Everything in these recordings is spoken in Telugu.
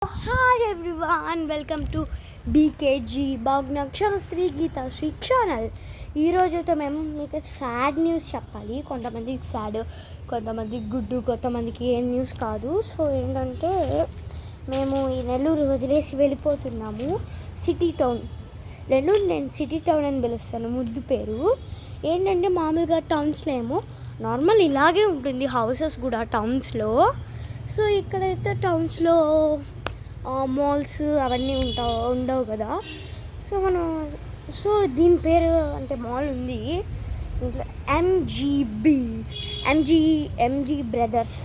Hi everyone, welcome to BKG Bhagnak Shastri Geeta Sri channel. ఈరోజుతో మేము మీకు సాడ్ న్యూస్ చెప్పాలి. కొంతమందికి సాడ్, కొంతమందికి గుడ్డు, కొంతమందికి ఏం న్యూస్ కాదు. సో ఏంటంటే మేము ఈ నెల్లూరు వదిలేసి వెళ్ళిపోతున్నాము. సిటీ టౌన్ నెల్లూరు, నేను సిటీ టౌన్ అని పిలుస్తాను, ముద్దు పేరు. ఏంటంటే మామూలుగా టౌన్స్లో ఏమో నార్మల్ ఇలాగే ఉంటుంది, హౌసెస్ కూడా టౌన్స్లో. సో ఇక్కడైతే టౌన్స్లో మాల్స్ అవన్నీ ఉండవు కదా. సో దీని పేరు అంటే మాల్ ఉంది, MG brothers.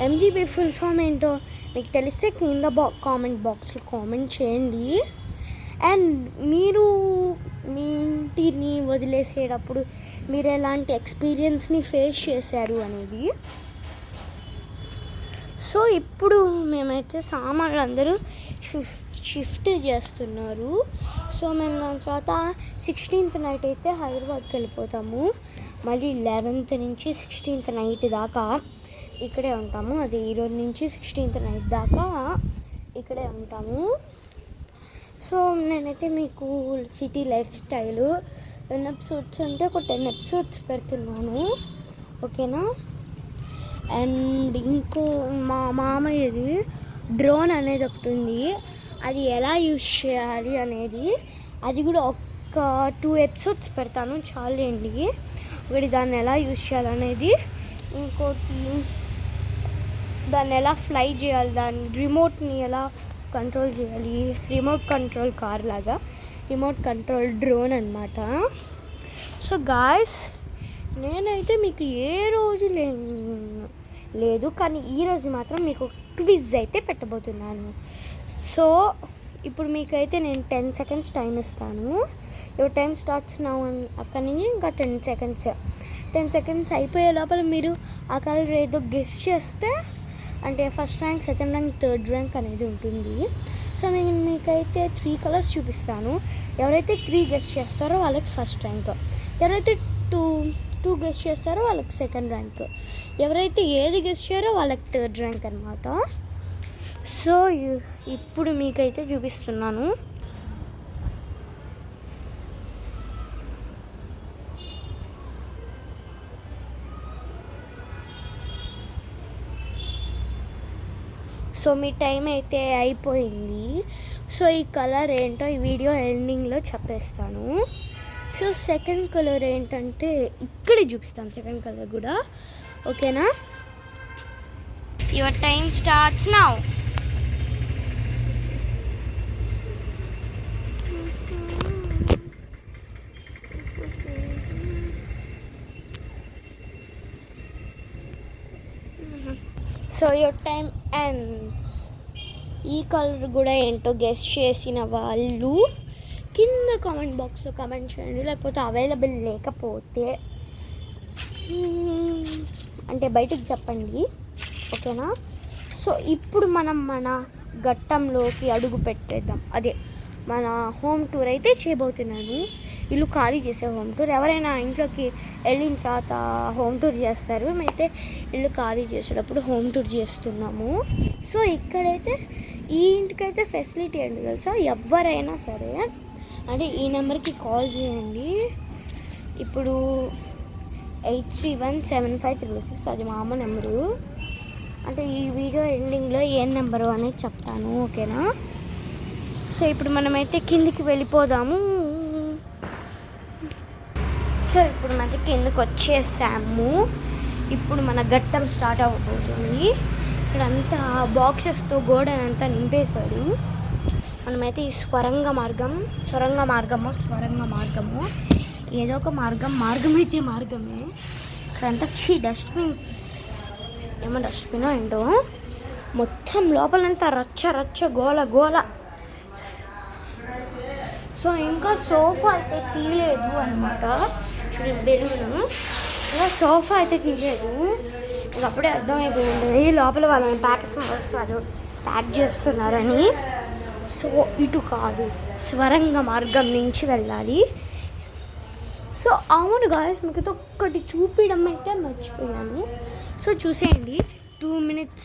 MGB full form ఏంటో మీకు తెలిస్తే కింద కామెంట్ బాక్స్లో కామెంట్ చేయండి. అండ్ మీరు మీ ఇంటిని వదిలేసేటప్పుడు మీరు ఎలాంటి ఎక్స్పీరియన్స్ని ఫేస్ చేశారు అనేది. సో ఇప్పుడు మేమైతే సామాన్లు అందరూ షిఫ్ట్ చేస్తున్నారు. సో మేము దాని తర్వాత 16th నైట్ అయితే హైదరాబాద్కి వెళ్ళిపోతాము. మళ్ళీ 11th నుంచి 16th నైట్ దాకా ఇక్కడే ఉంటాము. అది ఈరోజు నుంచి 16th నైట్ దాకా ఇక్కడే ఉంటాము. సో నేనైతే మీకు సిటీ లైఫ్ స్టైల్ ఎపిసోడ్స్ అంటే ఒక 10 ఎపిసోడ్స్ పెడుతున్నాను, ఓకేనా. అండ్ ఇంకో మా మామయ్యది డ్రోన్ అనేది ఒకటి ఉంది, అది ఎలా యూజ్ చేయాలి అనేది అది కూడా ఒక 2 ఎపిసోడ్స్ పెడతాను చాలండి. ఒకటి దాన్ని ఎలా యూజ్ చేయాలనేది, ఇంకోటి దాన్ని ఎలా ఫ్లై చేయాలి, దాని రిమోట్ని ఎలా కంట్రోల్ చేయాలి, రిమోట్ కంట్రోల్ కార్ లాగా రిమోట్ కంట్రోల్ డ్రోన్ అనమాట. సో గాయ్స్, నేనైతే మీకు ఏ రోజు లేదు కానీ ఈరోజు మాత్రం మీకు క్విజ్ అయితే పెట్టబోతున్నాను. సో ఇప్పుడు మీకైతే నేను 10 seconds టైం ఇస్తాను. ఇప్పుడు 10 starts now అక్కడి నుంచి ఇంకా 10 seconds అయిపోయే లోపల మీరు ఆ కలర్ ఏదో గెస్ చేస్తే, అంటే first rank, second rank, third rank అనేది ఉంటుంది. సో నేను మీకైతే 3 కలర్స్ చూపిస్తాను. ఎవరైతే 3 గెస్ చేస్తారో వాళ్ళకి ఫస్ట్ ర్యాంక్, ఎవరైతే 2 గెస్ చేస్తారో వాళ్ళకి సెకండ్ ర్యాంక్, ఎవరైతే ఏది గెస్ చేయారో వాళ్ళకి థర్డ్ ర్యాంక్ అనమాట. సో ఇప్పుడు మీకైతే చూపిస్తున్నాను. సో మీ టైం అయితే అయిపోయింది. సో ఈ కలర్ ఏంటో ఈ వీడియో ఎండింగ్లో చెప్పేస్తాను. సో సెకండ్ కలర్ ఏంటంటే ఇక్కడే చూపిస్తాను, సెకండ్ కలర్ కూడా, ఓకేనా. Your time starts now. So your time ends. ఈ కలర్ కూడా ఏంటో గెస్ చేసిన వాళ్ళు కింద కామెంట్ బాక్స్లో కామెంట్ చేయండి, లేకపోతే అవైలబుల్ లేకపోతే అంటే బయటికి చెప్పండి, ఓకేనా. సో ఇప్పుడు మనం మన ఘట్టంలోకి అడుగు పెట్టేద్దాం. అదే మన హోమ్ టూర్ అయితే చేయబోతున్నాను. ఇల్లు ఖాళీ చేసే హోమ్ టూర్. ఎవరైనా ఇంట్లోకి వెళ్ళిన తర్వాత హోమ్ టూర్ చేస్తారు, మేమైతే ఇల్లు ఖాళీ చేసేటప్పుడు హోమ్ టూర్ చేస్తున్నాము. సో ఇక్కడైతే ఈ ఇంటికైతే ఫెసిలిటీ ఏంటి తెలుసా, ఎవరైనా సరే అంటే ఈ నెంబర్కి కాల్ చేయండి. ఇప్పుడు 83175366 అది మా అమ్మ నెంబరు. అంటే ఈ వీడియో ఎండింగ్లో ఏ నెంబరు అనేది చెప్తాను, ఓకేనా. సో ఇప్పుడు మనమైతే కిందికి వెళ్ళిపోదాము. సో ఇప్పుడు మనకి కిందకి వచ్చేసాము. ఇప్పుడు మన ఘట్టం స్టార్ట్ అవ్వబోతుంది. ఇక్కడంతా బాక్సెస్తో గోడనంతా నింపేశాడు. మనమైతే ఈ సొరంగ మార్గము ఏదో ఒక మార్గం అయితే మార్గమే. ఇక్కడంతా డస్ట్బిన్, ఏమో డస్ట్బిన్ ఏంటో, మొత్తం లోపలంతా రచ్చ గోల. సో ఇంకా సోఫా అయితే తీయలేదు అనమాట. చూడండి బెలూను, ఇలా సోఫా అయితే తీయలేదు. ఇంక అప్పుడే అర్థమైపోయింది లోపల వాళ్ళని ప్యాక్ చేస్తున్నారని. సో ఇటు కాదు, స్వరంగ మార్గం నుంచి వెళ్ళాలి. సో అవును గాయస్, మీకు ఒక్కటి చూపించడం అయితే మర్చిపోయాను. సో చూసేయండి, 2 minutes